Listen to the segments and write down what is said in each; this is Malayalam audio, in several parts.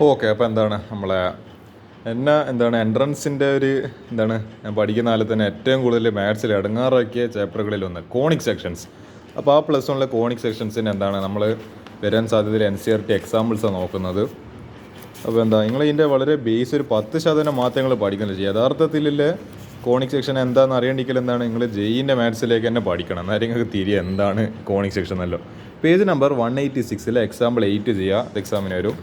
ഓക്കെ, അപ്പോൾ എന്താണ് നമ്മളെ എൻട്രൻസിൻ്റെ ഒരു ഞാൻ പഠിക്കുന്ന കാലത്ത് തന്നെ ഏറ്റവും കൂടുതൽ മാത്സിൽ ഇടങ്ങാറാക്കിയ ചാപ്റ്ററുകളിലൊന്ന് കോണിക് സെക്ഷൻസ്. അപ്പോൾ ആ പ്ലസ് വണ്ണിലെ കോണിക് സെക്ഷൻസിന് നമ്മൾ വരാൻ സാധ്യതയിൽ NCERT എക്സാമ്പിൾസാണ് നോക്കുന്നത്. അപ്പോൾ നിങ്ങൾ ഇതിൻ്റെ വളരെ ബേസ് ഒരു 10% മാത്രമേ നിങ്ങൾ പഠിക്കുന്നില്ല. യഥാർത്ഥത്തിലെ കോണിക് സെക്ഷൻ എന്താണെന്ന് അറിയണ്ടെങ്കിൽ നിങ്ങൾ ജെയിൻ്റെ മാത്സിലേക്ക് തന്നെ പഠിക്കണം. എന്നാലും നിങ്ങൾക്ക് തിരികെ എന്താണ് കോണിക് സെക്ഷൻ എന്നല്ലോ. പേജ് നമ്പർ 186 എക്സാമ്പിൾ 8 ചെയ്യുക. എക്സാമിന് വരും.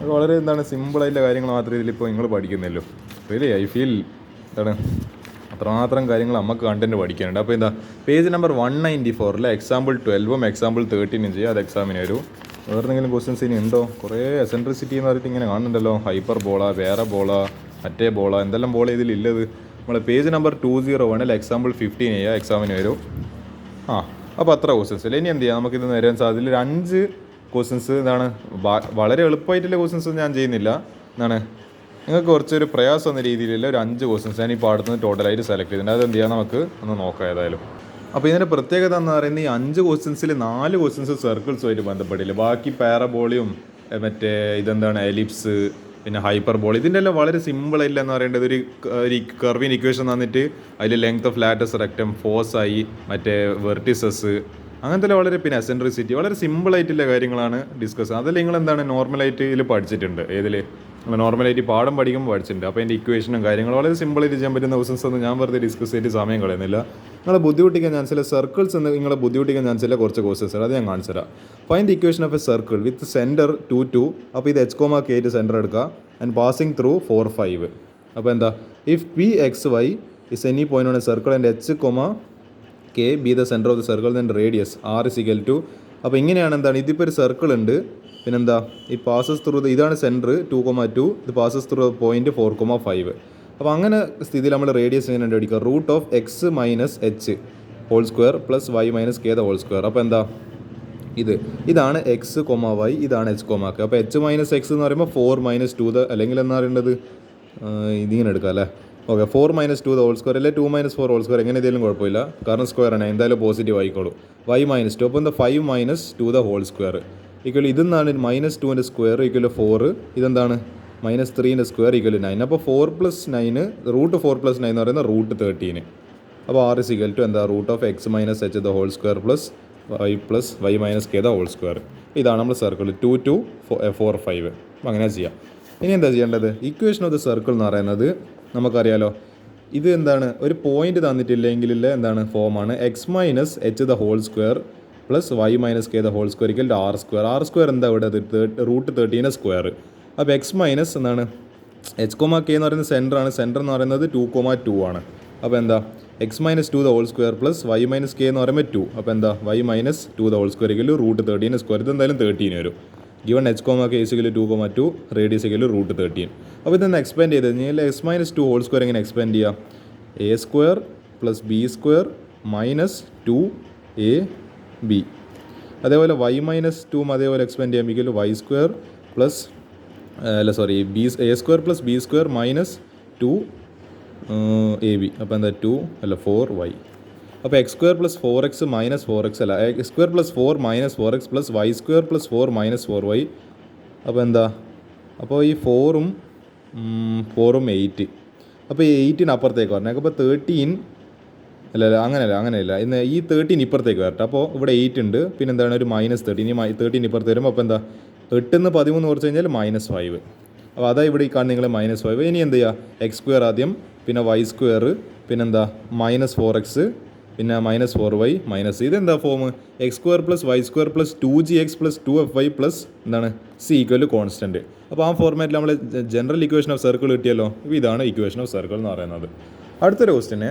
അത് വളരെ സിമ്പിളായിട്ടുള്ള കാര്യങ്ങൾ മാത്രമേ ഇതിലിപ്പോൾ നിങ്ങൾ പഠിക്കുന്നില്ലോ. റിയലി ഐ ഫീൽ അത്രമാത്രം കാര്യങ്ങൾ നമുക്ക് കണ്ടൻറ്റ് പഠിക്കാനുണ്ട്. അപ്പോൾ പേജ് നമ്പർ 194 എക്സാമ്പിൾ 12 എക്സാമ്പിൾ 13 ചെയ്യുക. അത് എക്സാമിന് വരും. വേറെ എന്തെങ്കിലും ക്വസ്റ്റ്യൻസ് ഇനി ഉണ്ടോ? കുറേ എസെൻട്രിസിറ്റി എന്ന് പറഞ്ഞിട്ട് ഇങ്ങനെ കാണുന്നുണ്ടല്ലോ. ഹൈപ്പർ ബോള, വേറെ ബോള, മറ്റേ ബോള, എന്തെല്ലാം ബോള ഇതിലില്ലത്. നമ്മൾ പേജ് നമ്പർ 201 എക്സാമ്പിൾ 15 ചെയ്യുക. എക്സാമിന് വരും. അപ്പോൾ അത്ര ക്വസ്റ്റ്യൻസ് ഇല്ല. ഇനി എന്ത് ചെയ്യാം, നമുക്കിത് വരാൻ സാധ്യത ഒരു 5 ക്വസ്റ്റ്യൻസ് വളരെ എളുപ്പമായിട്ടുള്ള ക്വസ്റ്റ്യൻസ് ഞാൻ ചെയ്യുന്നില്ല. നിങ്ങൾക്ക് കുറച്ചൊരു പ്രയാസം എന്ന രീതിയിലുള്ള ഒരു 5 ക്വസ്റ്റ്യൻസ് ഞാൻ ഈ പാടത്തുനിന്ന് ടോട്ടലായിട്ട് സെലക്ട് ചെയ്തിട്ടുണ്ട്. അതെന്ത് ചെയ്യാം, നമുക്ക് ഒന്ന് നോക്കാം ഏതായാലും. അപ്പോൾ ഇതിൻ്റെ പ്രത്യേകത എന്ന് പറയുന്നത് ഈ 5 ക്വസ്റ്റ്യൻസിൽ 4 ക്വസ്റ്റ്യൻസ് സർക്കിൾസുമായിട്ട് ബന്ധപ്പെട്ടില്ല. ബാക്കി പാരബോളിയും മറ്റേ എലിപ്സ്, പിന്നെ ഹൈപ്പർ ബോൾ, ഇതിൻ്റെ എല്ലാം വളരെ സിമ്പിളായില്ല എന്ന് പറയേണ്ടത്. ഒരു കർവിൻ ഇക്വേഷൻ തന്നിട്ട് അതിൽ ലെങ്ത് ഓഫ് ലാറ്റസ് റെക്റ്റം, ഫോസായി, മറ്റേ വെർട്ടിസസ്, അങ്ങനത്തെ വളരെ പിന്നെ എസെൻട്രിസിറ്റി, വളരെ സിമ്പിളായിട്ടുള്ള കാര്യങ്ങളാണ് ഡിസ്കസ്. അതിൽ നിങ്ങൾ നോർമലായിട്ട് ഇതിൽ പഠിച്ചിട്ടുണ്ട്. ഏതിൽ നോർമലായിട്ട് പാഠം പഠിക്കുമ്പോൾ പഠിച്ചിട്ടുണ്ട്. അപ്പോൾ അതിൻ്റെ ഇക്വേഷനും കാര്യങ്ങളും വളരെ സിമ്പിളായിട്ട് ചെയ്യാൻ പറ്റുന്ന ക്വസ്റ്റൻസ് ഒന്നും ഞാൻ വെറുതെ ഡിസ്കസ് ചെയ്തിട്ട് സമയം കളയുന്നില്ല. നിങ്ങളെ ബുദ്ധിമുട്ടിക്കാൻ ഞാൻ ചില സർക്കിൾസ് എന്ന് നിങ്ങളെ ബുദ്ധിമുട്ടിക്കാൻ ഞാൻ ചില കുറച്ച് ക്വസ്റ്റൻസ് അത് ഞാൻ കാണിച്ചു തരാം. Find the equation of A circle with centre 2, 2. അപ്പോൾ ഇത് H, K സെൻറ്റർ എടുക്കുക ആൻഡ് പാസിംഗ് ത്രൂ 4, 5. അപ്പോൾ if P(x,y) is any point on A circle and H, K be the center of the circle then radius R is equal to. അപ്പോൾ ഇങ്ങനെയാണ് ഇതിപ്പോൾ ഒരു സർക്കിൾ ഉണ്ട്. ഈ പാസസ് ത്രൂ ഇതാണ് സെൻറ്റർ 2, 2. ഇത് പാസസ് ത്രൂ പോയിന്റ് 4, 5. അപ്പോൾ അങ്ങനെ സ്ഥിതിയിൽ നമ്മൾ റേഡിയസ് എങ്ങനെ കണ്ടുപിടിക്കുക? Root of X minus H whole square plus Y minus K the whole square. അപ്പോൾ ഇതാണ് X, Y, ഇതാണ് H, K. അപ്പോൾ H മൈനസ് X എന്ന് പറയുമ്പോൾ 4 - 2 അല്ലെങ്കിൽ എന്താ പറയേണ്ടത്, ഇതിങ്ങനെ എടുക്കാം അല്ലേ. ഓക്കെ, 4 - 2 ദ ഹോൾ സ്ക്വയർ അല്ലെ 2 - 4 ഹോൾ സ്ക്വയർ, എങ്ങനെ എന്തെങ്കിലും കുഴപ്പമില്ല, കാരണം സ്ക്വയർ ആണ്, എന്തായാലും പോസിറ്റീവ് ആയിക്കോളൂ. Y - 2, അപ്പോൾ 5 - 2 ദ ഹോൾ സ്ക്വയർ ഈക്വൽ ഇതെന്നാണ് -2ൻ്റെ സ്ക്വയർ ഈക്വൽ 4. ഇതെന്താണ് -3ൻ്റെ സ്ക്വയർ ഈക്വൽ 9. അപ്പോൾ 4 + 9 റൂട്ട് 4 + 9 എന്ന് പറയുന്നത് റൂട്ട് 13. അപ്പോൾ R is equal to root of X minus H the whole square plus Y minus K the whole square. ഇതാണ് നമ്മൾ സർക്കിൾ 2, 2, 4, 5. അപ്പോൾ അങ്ങനെ ചെയ്യാം. ഇനി എന്താ ചെയ്യേണ്ടത്? ഇക്വേഷൻ ഓഫ് ദ സർക്കിൾ എന്ന് പറയുന്നത് നമുക്കറിയാലോ. ഇത് ഒരു പോയിന്റ് തന്നിട്ടില്ലെങ്കിലുള്ള ഫോമാണ് X minus H the whole square plus Y minus K the whole square equal to R square. R square ഇവിടെ റൂട്ട് 13 സ്ക്വയർ. അപ്പോൾ X മൈനസ് H, K എന്ന് പറയുന്നത് സെൻറ്ററാണ്. സെൻറ്റർ എന്ന് പറയുന്നത് 2, 2 ആണ്. അപ്പോൾ X minus 2 the whole square plus Y minus K എന്ന് പറയുമ്പോൾ 2. അപ്പോൾ Y minus 2 the whole square equal root 13 square. ഇത് എന്തായാലും 13 വരും. Given H, K is equal to 2, 2, radius equal root 13. അപ്പോൾ ഇതൊന്ന് എക്സ്പാൻഡ് ചെയ്ത് കഴിഞ്ഞാൽ X മൈനസ് 2 ഹോൾ സ്ക്വയർ എങ്ങനെ എക്സ്പാൻഡ് ചെയ്യുക? A square plus B square minus 2AB. അതേപോലെ Y മൈനസ് 2 അതേപോലെ എക്സ്പാൻഡ് ചെയ്യാൻ equal Y square plus A square plus B square minus 2AB. അപ്പോൾ 4Y. അപ്പോൾ X square plus 4X minus 4X അല്ല, X square plus 4 minus 4X plus Y square plus 4 minus 4Y. അപ്പോൾ ഈ 4ഉം 8. അപ്പോൾ ഈ 8ന് അപ്പുറത്തേക്ക് വരണേ. അപ്പോൾ 13 അങ്ങനെയല്ല ഇന്ന് ഈ 13 ഇപ്പുറത്തേക്ക് വരട്ടെ. അപ്പോൾ ഇവിടെ 8 ഉണ്ട്, പിന്നെ ഒരു -13. ഈ 13 ഇപ്പുറത്ത് വരുമ്പോൾ അപ്പോൾ 8ന്ന് 13 കുറച്ച് കഴിഞ്ഞാൽ -5. അപ്പോൾ അതാ ഇവിടെ ഈ കാണുന്ന നിങ്ങൾ -5. ഇനി എന്ത് ചെയ്യുക? X സ്ക്വയർ ആദ്യം, പിന്നെ Y സ്ക്വയർ, പിന്നെ -4X, പിന്നെ -4Y മൈനസ് ഇതെന്താ form? X square plus Y square plus 2GX plus 2FY plus C equal constant. അപ്പോൾ ആ ഫോർമാറ്റിൽ നമ്മൾ ജനറൽ ഇക്വേഷൻ ഓഫ് സർക്കിൾ കിട്ടിയല്ലോ. ഇതാണ് ഇക്വേഷൻ ഓഫ് സർക്കിൾ എന്ന് പറയുന്നത്. അടുത്തൊരു ക്വസ്റ്റ്യന്,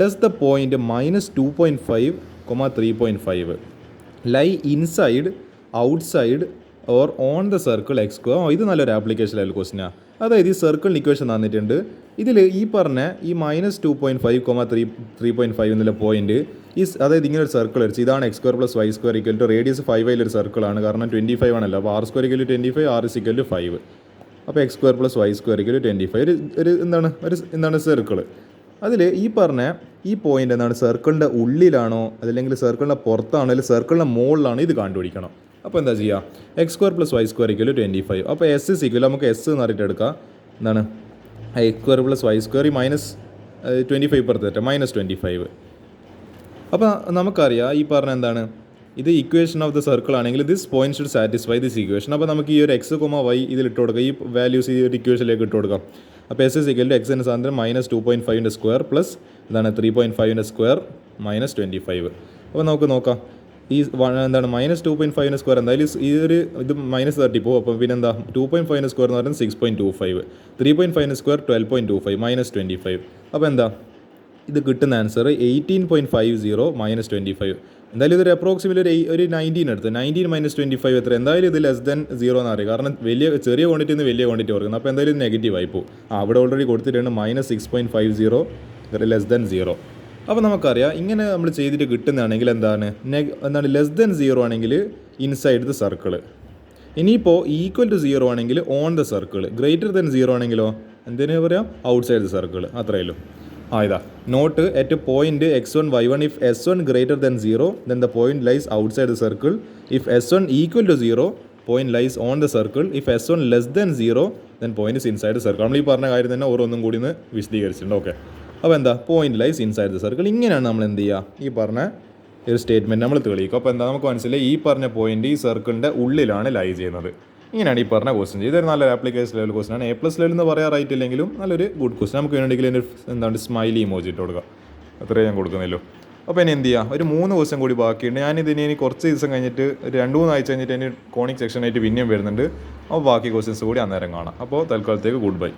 does the point -2.5, 3.5 lie inside, outside or on the circle X square? ഇത് നല്ലൊരു ആപ്ലിക്കേഷനിലുള്ള ക്വസ്റ്റ്യനാണ്. അതായത് ഈ സർക്കിളിന് ഇക്വേഷൻ തന്നിട്ടുണ്ട്. ഇതിൽ ഈ പറഞ്ഞ ഈ -2.5, 3.5 എന്നുള്ള പോയിന്റ് അതായത് ഇങ്ങനെ ഒരു സർക്കിൾ വരച്ച് ഇതാണ് X square plus Y square equal to radius 5 ഒരു സർക്കിളാണ്, കാരണം 25 ആണല്ലോ. അപ്പോൾ R square equal to 25, R is equal to 5. അപ്പോൾ X square plus Y square equal to 25 ഒരു സർക്കിൾ. അതിൽ ഈ പറഞ്ഞ ഈ പോയിന്റ് സർക്കിളിൻ്റെ ഉള്ളിലാണോ അതല്ലെങ്കിൽ സർക്കിളിൻ്റെ പുറത്താണോ അല്ലെങ്കിൽ സർക്കിളിൻ്റെ മുകളിലാണോ ഇത് കണ്ടുപിടിക്കണം. അപ്പോൾ എന്താ ചെയ്യുക, X square plus Y square equal 25. അപ്പോൾ എസ് ഇസ് ഈക്വൽ നമുക്ക് എസ് എന്ന് പറഞ്ഞിട്ട് എടുക്കാം. എന്താണ് X square plus Y square minus 25 പുറത്ത് -25. അപ്പോൾ നമുക്കറിയാം ഈ പറഞ്ഞ എന്താണ്, ഇത് ഇക്വേഷൻ ഓഫ് ദ സർക്കിൾ ആണെങ്കിൽ this point should satisfy this equation. അപ്പോൾ നമുക്ക് ഈ ഒരു എക്സ് കോമ വൈ ഇതിൽ ഇട്ട് കൊടുക്കാം, ഈ വാല്യൂസ് ഈ ഒരു ഇക്വേഷനിലേക്ക് ഇട്ട് കൊടുക്കാം. അപ്പോൾ എസ് ഇസ് ഈക്വൽ ടു എക്സിൻ്റെ സാധനം -2.5 സ്ക്വയർ പ്ലസ് ഇതാണ് 3.5 സ്ക്വയർ -25. അപ്പോൾ നമുക്ക് നോക്കാം ഈ എന്താണ് -2.5 സ്ക്വയർ എന്തായാലും ഈ ഒരു ഇത് -30 പോകും. അപ്പോൾ പിന്നെ എന്താ 2.5 സ്ക്വയർ എന്ന് പറയുന്നത് 6.25, 3.5 സ്ക്വയർ 12.25 -25. അപ്പോൾ എന്താ ഇത് കിട്ടുന്ന ആൻസർ 18.50 -25. എന്തായാലും ഇതൊരു അപ്രോക്സിമേറ്റ് ഒരു 19 എടുത്ത് 19 -25 എത്ര, എന്തായാലും ഇത് ലെസ് ദാൻ 0 എന്ന് അറിയാം. കാരണം ചെറിയ ക്വാണ്ടിറ്റി നിന്ന് വലിയ ക്വാണ്ടിറ്റി കൊടുക്കുന്നത്. അപ്പോൾ എന്തായാലും നെഗറ്റീവ് ആയി പോകും. അവിടെ ഓൾറെഡി കൊടുത്തിട്ടുണ്ട് -6.50 ലെസ് ദാൻ 0. അപ്പോൾ നമുക്കറിയാം ഇങ്ങനെ നമ്മൾ ചെയ്തിട്ട് കിട്ടുന്നതാണെങ്കിൽ എന്താണ് ലെസ് ദാൻ 0 ആണെങ്കിൽ ഇൻസൈഡ് ദ സർക്കിൾ. ഇനിയിപ്പോൾ ഈക്വൽ ടു 0 ആണെങ്കിൽ on the circle, greater than 0 ആണെങ്കിലോ എന്തിനാ പറയാം ഔട്ട്സൈഡ് ദ സർക്കിൾ. അത്രയല്ലോ. ഇതാ note at point x1 y1 if s1 greater than 0 then the point lies outside the circle. If s1 equal to 0 point lies on the circle. If s1 less than 0 then point is inside the circle. നമ്മൾ ഈ പറഞ്ഞ കാര്യം തന്നെ ഓരോന്നും കൂടി ഒന്ന് വിശദീകരിച്ചിട്ടുണ്ട്. ഓക്കെ, അപ്പോൾ എന്താ point lies inside the circle. ഇങ്ങനെയാണ് നമ്മൾ എന്ത് ചെയ്യുക, ഈ പറഞ്ഞ ഒരു സ്റ്റേറ്റ്മെൻറ്റ് നമ്മൾ തെളിയിക്കും. അപ്പോൾ എന്താ നമുക്ക് മനസ്സിലായി ഈ പറഞ്ഞ പോയിന്റ് ഈ സർക്കിളിൻ്റെ ഉള്ളിലാണ് ലൈ ചെയ്യുന്നത്. ഇങ്ങനെയാണ് ഈ പറഞ്ഞ ക്വസ്റ്റ്യൻ. ഇതൊരു നല്ലൊരു ആപ്ലിക്കേഷൻ ലെവൽ ക്വസ്റ്റൻ ആണ്. A+ ലെവൽ എന്ന് പറയാറായിട്ടില്ലെങ്കിലും നല്ലൊരു ഗുഡ് ക്വസ്റ്റൻ. നമുക്ക് വേണമെങ്കിൽ എന്താണ് സ്മൈലി ഇമോജി ഇട്ട് കൊടുക്കുക. അത്രയും ഞാൻ കൊടുക്കുന്നില്ലോ. അപ്പോൾ ഇനി എന്ത് ചെയ്യുക, ഒരു 3 ദിവസം കൂടി ബാക്കിയുണ്ട്. ഞാനിതിനി കുറച്ച് ദിവസം കഴിഞ്ഞിട്ട് ഒരു 2-3 ആഴ്ച കഴിഞ്ഞിട്ട് ഇനി കോണിക് സെക്ഷനായിട്ട് പിന്നെയും വരുന്നുണ്ട്. അപ്പോൾ ബാക്കി ക്വസ്റ്റ്യൻസ് കൂടി അന്നേരം കാണാം. അപ്പോൾ തൽക്കാലത്തേക്ക് ഗുഡ് ബൈ.